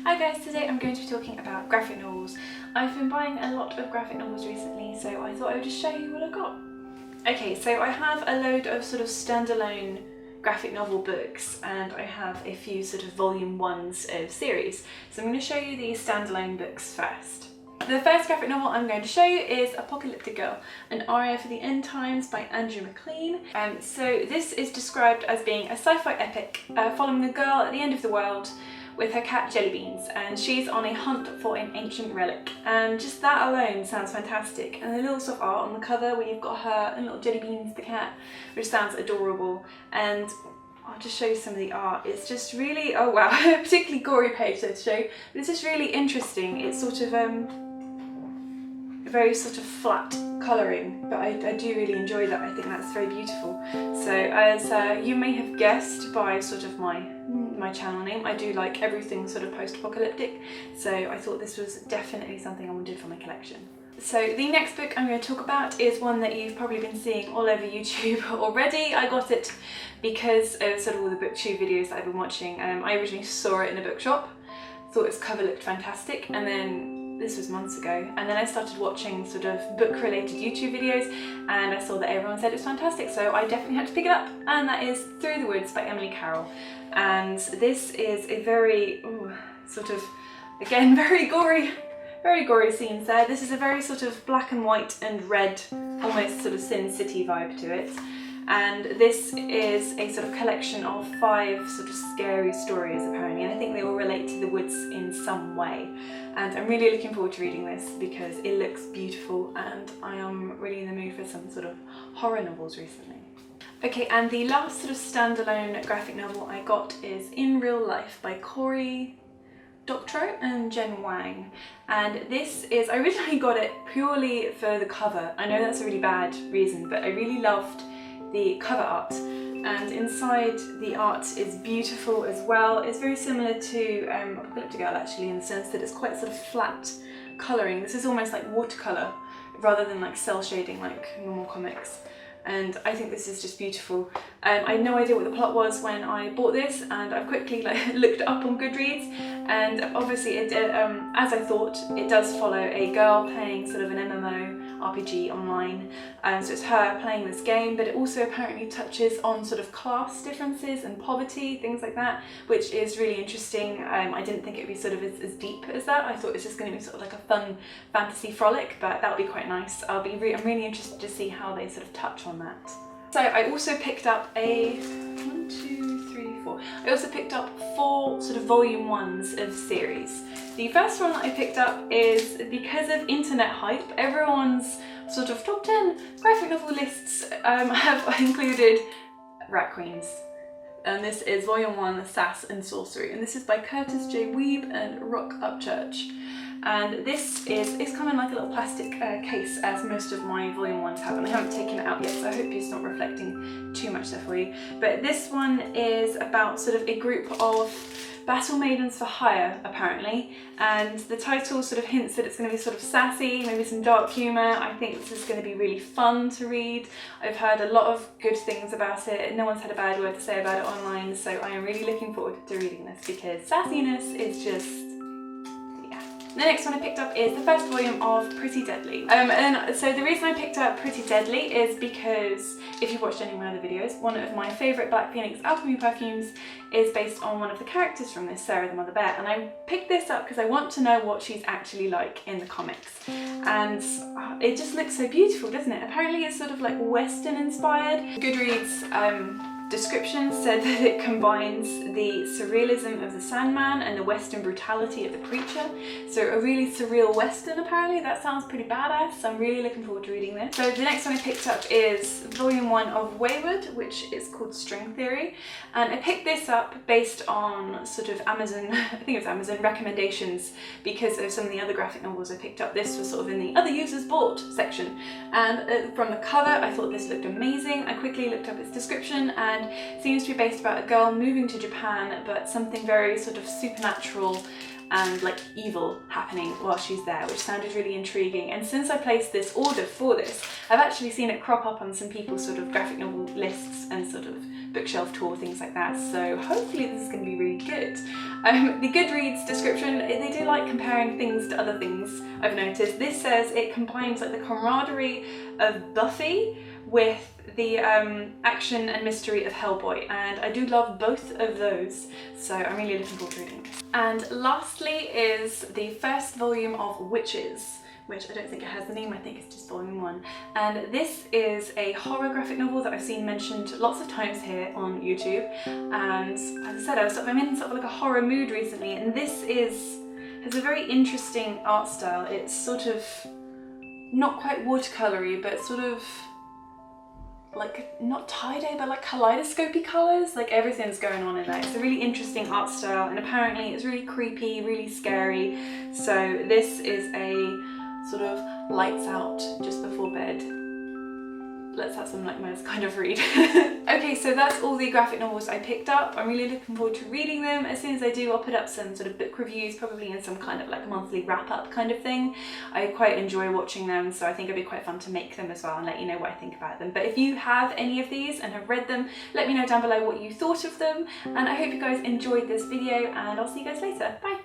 Hi guys, today I'm going to be talking about graphic novels. I've been buying a lot of graphic novels recently, so I thought I would just show you what I got. Okay, so I have a load of sort of standalone graphic novel books, and I have a few sort of volume ones of series. So I'm going to show you these standalone books first. The first graphic novel I'm going to show you is Apocalyptic Girl, an aria for the end times by Andrew MacLean. So this is described as being a sci-fi epic following a girl at the end of the world with her cat Jellybeans, and she's on a hunt for an ancient relic, and just that alone sounds fantastic. And the little sort of art on the cover where you've got her and little Jellybeans the cat, which sounds adorable, and I'll just show you some of the art. It's just really, oh wow, a particularly gory page to show, but it's just really interesting. It's sort of very sort of flat colouring, but I do really enjoy that. I think that's very beautiful. So as you may have guessed by sort of my channel name, I do like everything sort of post-apocalyptic, so I thought this was definitely something I wanted for my collection. So the next book I'm going to talk about is one that you've probably been seeing all over YouTube already. I got it because of sort of all the booktube videos that I've been watching. I originally saw it in a bookshop, thought its cover looked fantastic, and then this was months ago, and then I started watching sort of book related YouTube videos, and I saw that everyone said it's fantastic, so I definitely had to pick it up, and that is Through the Woods by Emily Carroll. And this is a very sort of, again, very gory scenes there. This is a very sort of black and white and red, almost sort of Sin City vibe to it. And this is a sort of collection of 5 sort of scary stories apparently, and I think they all relate to the woods in some way. And I'm really looking forward to reading this because it looks beautiful, and I am really in the mood for some sort of horror novels recently. Okay, and the last sort of standalone graphic novel I got is In Real Life by Cory Doctorow and Jen Wang. And this is, I originally got it purely for the cover. I know that's a really bad reason, but I really loved the cover art, and inside the art is beautiful as well. It's very similar to Apocalyptic Girl actually, in the sense that it's quite sort of flat colouring. This is almost like watercolour rather than like cell shading like normal comics, and I think this is just beautiful. I had no idea what the plot was when I bought this, and I've quickly looked it up on Goodreads, and obviously it, as I thought, it does follow a girl playing sort of an MMO RPG online, so it's her playing this game, but it also apparently touches on sort of class differences and poverty, things like that, which is really interesting. I didn't think it would be sort of as deep as that. I thought it was just going to be sort of like a fun fantasy frolic, but that would be quite nice. I'm really interested to see how they sort of touch on that. So I also picked up a I also picked up 4 sort of volume ones of series. The first one that I picked up is because of internet hype. Everyone's sort of top 10 graphic novel lists have included Rat Queens. And this is volume 1, Sass and Sorcery. And this is by Curtis J. Weeb and Rock Upchurch. And this is, it's come in like a little plastic case, as most of my volume ones have, and I haven't taken it out yet, so I hope it's not reflecting too much there for you. But this one is about sort of a group of battle maidens for hire, apparently, and the title sort of hints that it's going to be sort of sassy, maybe some dark humour. I think this is going to be really fun to read. I've heard a lot of good things about it, no one's had a bad word to say about it online, so I am really looking forward to reading this because sassiness is just... The next one I picked up is the first volume of Pretty Deadly. And so the reason I picked up Pretty Deadly is because, if you've watched any of my other videos, one of my favourite Black Phoenix alchemy perfumes is based on one of the characters from this, Sarah the Mother Bear, and I picked this up because I want to know what she's actually like in the comics. And it just looks so beautiful, doesn't it? Apparently it's sort of like Western inspired. Goodreads description said that it combines the surrealism of the Sandman and the Western brutality of the Preacher. So a really surreal Western apparently. That sounds pretty badass, so I'm really looking forward to reading this. So the next one I picked up is volume 1 of Wayward, which is called String Theory. And I picked this up based on sort of Amazon, I think it was Amazon recommendations, because of some of the other graphic novels I picked up. This was sort of in the other users bought section. And from the cover, I thought this looked amazing. I quickly looked up its description, and it seems to be based about a girl moving to Japan, but something very sort of supernatural and like evil happening while she's there, which sounded really intriguing. And since I placed this order for this, I've actually seen it crop up on some people's sort of graphic novel lists and sort of bookshelf tour, things like that. So hopefully this is going to be really good. The Goodreads description, they do like comparing things to other things, I've noticed. This says it combines like the camaraderie of Buffy with the action and mystery of Hellboy, and I do love both of those, so I'm really looking forward to reading this. And lastly is the first volume of Witches, which I don't think it has the name, I think it's just volume 1. And this is a horror graphic novel that I've seen mentioned lots of times here on YouTube. And as I said, I'm in sort of like a horror mood recently, and this has a very interesting art style. It's sort of not quite watercolory, but sort of like not tie-dye, but like kaleidoscopy colours. Like everything's going on in there. It's a really interesting art style, and apparently it's really creepy, really scary. So this is a sort of lights out just before bed, let's have some nightmares kind of read. Okay, so that's all the graphic novels I picked up. I'm really looking forward to reading them. As soon as I do, I'll put up some sort of book reviews, probably in some kind of like monthly wrap-up kind of thing. I quite enjoy watching them, so I think it'd be quite fun to make them as well and let you know what I think about them. But if you have any of these and have read them, let me know down below what you thought of them. And I hope you guys enjoyed this video, and I'll see you guys later. Bye!